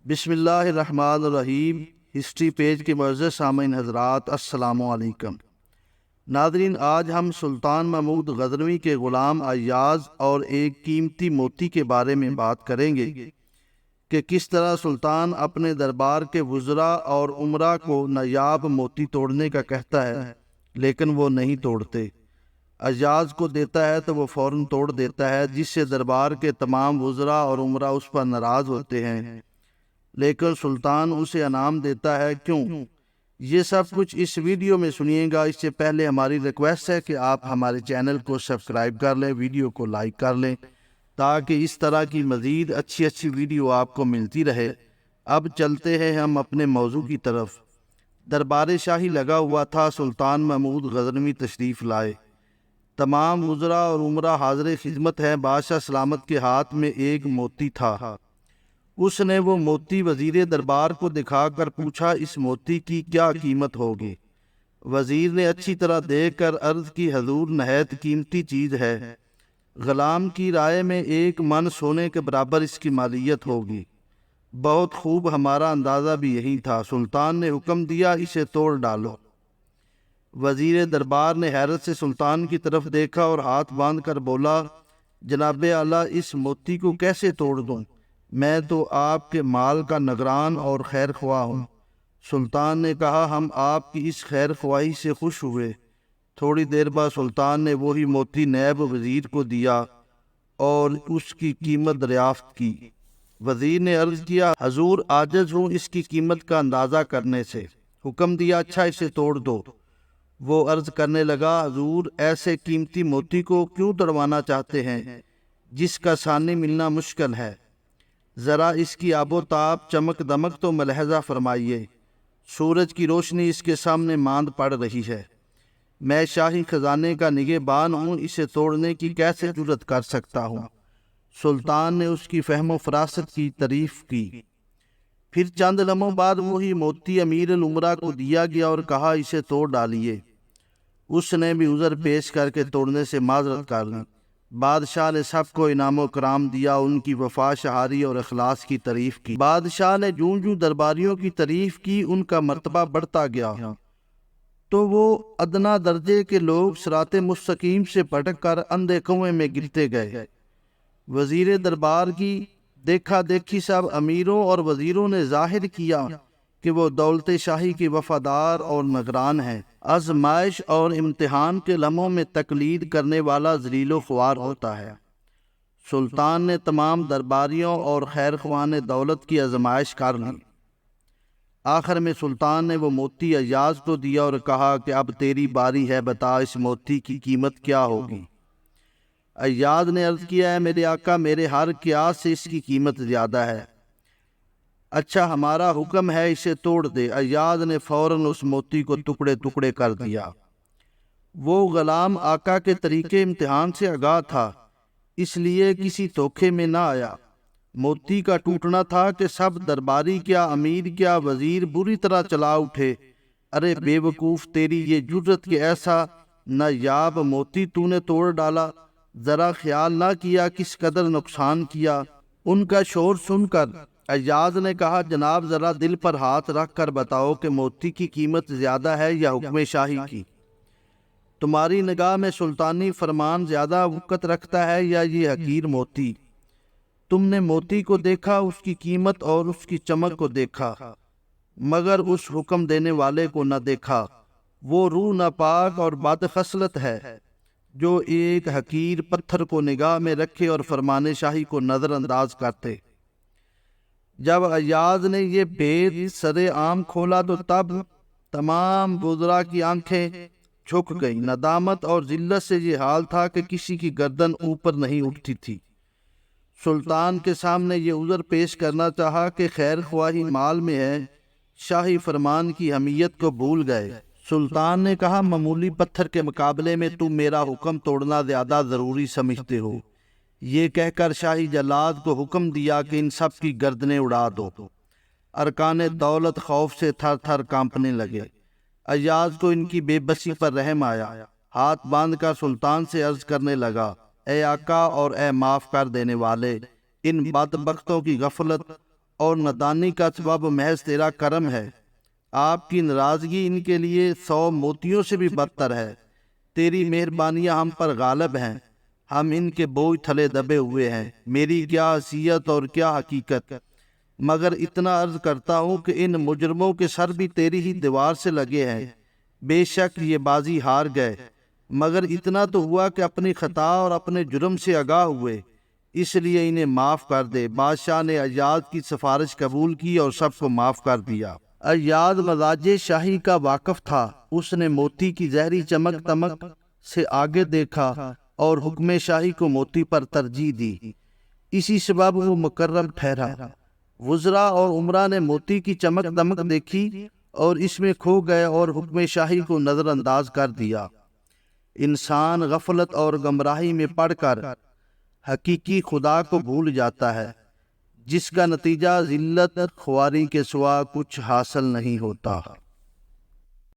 بسم اللہ الرحمن الرحیم۔ ہسٹری پیج کے معزز سامعین حضرات، السلام علیکم۔ ناظرین، آج ہم سلطان محمود غزنوی کے غلام ایاز اور ایک قیمتی موتی کے بارے میں بات کریں گے کہ کس طرح سلطان اپنے دربار کے وزراء اور امراء کو نایاب موتی توڑنے کا کہتا ہے لیکن وہ نہیں توڑتے۔ ایاز کو دیتا ہے تو وہ فوراً توڑ دیتا ہے، جس سے دربار کے تمام وزراء اور امراء اس پر ناراض ہوتے ہیں، لیکن سلطان اسے انعام دیتا ہے۔ کیوں؟ یہ سب کچھ اس ویڈیو میں سنیے گا۔ اس سے پہلے ہماری ریکویسٹ ہے کہ آپ ہمارے چینل کو سبسکرائب کر لیں، ویڈیو کو لائک کر لیں تاکہ اس طرح کی مزید اچھی ویڈیو آپ کو ملتی رہے۔ اب چلتے ہیں ہم اپنے موضوع کی طرف۔ دربار شاہی لگا ہوا تھا، سلطان محمود غزنوی تشریف لائے۔ تمام وزراء اور امراء حاضر خدمت ہیں۔ بادشاہ سلامت کے ہاتھ میں ایک موتی تھا۔ اس نے وہ موتی وزیر دربار کو دکھا کر پوچھا، اس موتی کی کیا قیمت ہوگی؟ وزیر نے اچھی طرح دیکھ کر عرض کی، حضور نہایت قیمتی چیز ہے، غلام کی رائے میں 1 من سونے کے برابر اس کی مالیت ہوگی۔ بہت خوب، ہمارا اندازہ بھی یہی تھا۔ سلطان نے حکم دیا، اسے توڑ ڈالو۔ وزیر دربار نے حیرت سے سلطان کی طرف دیکھا اور ہاتھ باندھ کر بولا، جناب اعلیٰ، اس موتی کو کیسے توڑ دوں؟ میں تو آپ کے مال کا نگران اور خیر خواہ ہوں۔ سلطان نے کہا، ہم آپ کی اس خیر خواہی سے خوش ہوئے۔ تھوڑی دیر بعد سلطان نے وہی موتی نائب وزیر کو دیا اور اس کی قیمت دریافت کی۔ وزیر نے عرض کیا، حضور عاجز ہوں اس کی قیمت کا اندازہ کرنے سے۔ حکم دیا، اچھا اسے توڑ دو۔ وہ عرض کرنے لگا، حضور ایسے قیمتی موتی کو کیوں توڑوانا چاہتے ہیں جس کا ثانی ملنا مشکل ہے؟ ذرا اس کی آب و تاب، چمک دمک تو ملاحظہ فرمائیے۔ سورج کی روشنی اس کے سامنے ماند پڑ رہی ہے۔ میں شاہی خزانے کا نگہبان ہوں، اسے توڑنے کی کیسے جرأت کر سکتا ہوں؟ سلطان نے اس کی فہم و فراست کی تعریف کی۔ پھر چند لمحوں بعد وہی موتی امیر الامراء کو دیا گیا اور کہا، اسے توڑ ڈالیے۔ اس نے بھی عذر پیش کر کے توڑنے سے معذرت کر لی۔ بادشاہ نے سب کو انعام و کرام دیا، ان کی وفا شہاری اور اخلاص کی تعریف کی۔ بادشاہ نے جوں درباریوں کی تعریف کی، ان کا مرتبہ بڑھتا گیا تو وہ ادنا درجے کے لوگ صراط مستقیم سے پھٹک کر اندھے کنویں میں گرتے گئے۔ وزیر دربار کی دیکھا دیکھی سب امیروں اور وزیروں نے ظاہر کیا کہ وہ دولت شاہی کے وفادار اور نگران ہیں۔ آزمائش اور امتحان کے لمحوں میں تقلید کرنے والا ذلیل و خوار ہوتا ہے۔ سلطان نے تمام درباریوں اور خیر خواہان دولت کی آزمائش کر لی۔ آخر میں سلطان نے وہ موتی ایاز کو دیا اور کہا کہ اب تیری باری ہے، بتا اس موتی کی قیمت کیا ہوگی؟ ایاز نے عرض کیا، ہے میرے آقا، میرے ہر قیاس سے اس کی قیمت زیادہ ہے۔ اچھا، ہمارا حکم ہے، اسے توڑ دے۔ ایاز نے فوراً اس موتی کو ٹکڑے ٹکڑے کر دیا۔ وہ غلام آقا کے طریقے امتحان سے آگاہ تھا، اس لیے کسی دھوکے میں نہ آیا۔ موتی کا ٹوٹنا تھا کہ سب درباری کیا، امیر کیا، وزیر بری طرح چلا اٹھے۔ ارے بے وقوف، تیری یہ جرت کہ ایسا نایاب موتی تو نے توڑ ڈالا، ذرا خیال نہ کیا کس قدر نقصان کیا؟ ان کا شور سن کر ایاز نے کہا، جناب ذرا دل پر ہاتھ رکھ کر بتاؤ کہ موتی کی قیمت زیادہ ہے یا حکم شاہی کی؟ تمہاری نگاہ میں سلطانی فرمان زیادہ وقت رکھتا ہے یا یہ حقیر موتی؟ تم نے موتی کو دیکھا، اس کی قیمت اور اس کی چمک کو دیکھا، مگر اس حکم دینے والے کو نہ دیکھا۔ وہ روح ناپاک اور بدخصلت ہے جو ایک حقیر پتھر کو نگاہ میں رکھے اور فرمان شاہی کو نظر انداز کرتے۔ جب ایاز نے یہ بید سر عام کھولا تو تب تمام وزراء کی آنکھیں جھک گئیں۔ ندامت اور ذلت سے یہ حال تھا کہ کسی کی گردن اوپر نہیں اٹھتی تھی۔ سلطان کے سامنے یہ عذر پیش کرنا چاہا کہ خیر خواہی مال میں ہے، شاہی فرمان کی اہمیت کو بھول گئے۔ سلطان نے کہا، معمولی پتھر کے مقابلے میں تم میرا حکم توڑنا زیادہ ضروری سمجھتے ہو۔ یہ کہہ کر شاہی جلاد کو حکم دیا کہ ان سب کی گردنیں اڑا دو۔ ارکان دولت خوف سے تھر تھر کانپنے لگے۔ ایاز کو ان کی بے بسی پر رحم آیا، ہاتھ باندھ کر سلطان سے عرض کرنے لگا، اے آقا اور اے معاف کر دینے والے، ان بدبختوں کی غفلت اور نادانی کا سبب محض تیرا کرم ہے۔ آپ کی ناراضگی ان کے لیے 100 موتیوں سے بھی بدتر ہے۔ تیری مہربانیاں ہم پر غالب ہیں، ہم ان کے بوجھ تھلے دبے ہوئے ہیں۔ میری کیا حیثیت اور کیا حقیقت، مگر اتنا عرض کرتا ہوں کہ ان مجرموں کے سر بھی تیری ہی دیوار سے لگے ہیں۔ بے شک یہ بازی ہار گئے، مگر اتنا تو ہوا کہ اپنی خطا اور اپنے جرم سے آگاہ ہوئے، اس لیے انہیں معاف کر دے۔ بادشاہ نے ایاز کی سفارش قبول کی اور سب کو معاف کر دیا۔ ایاز مزاج شاہی کا واقف تھا، اس نے موتی کی زہری چمک دمک سے آگے دیکھا اور حکم شاہی کو موتی پر ترجیح دی، اسی سبب وہ مکرم ٹھہرا۔ وزراء اور عمرہ نے موتی کی چمک دمک دیکھی اور اس میں کھو گئے اور حکم شاہی کو نظر انداز کر دیا۔ انسان غفلت اور گمراہی میں پڑ کر حقیقی خدا کو بھول جاتا ہے، جس کا نتیجہ ذلت خواری کے سوا کچھ حاصل نہیں ہوتا۔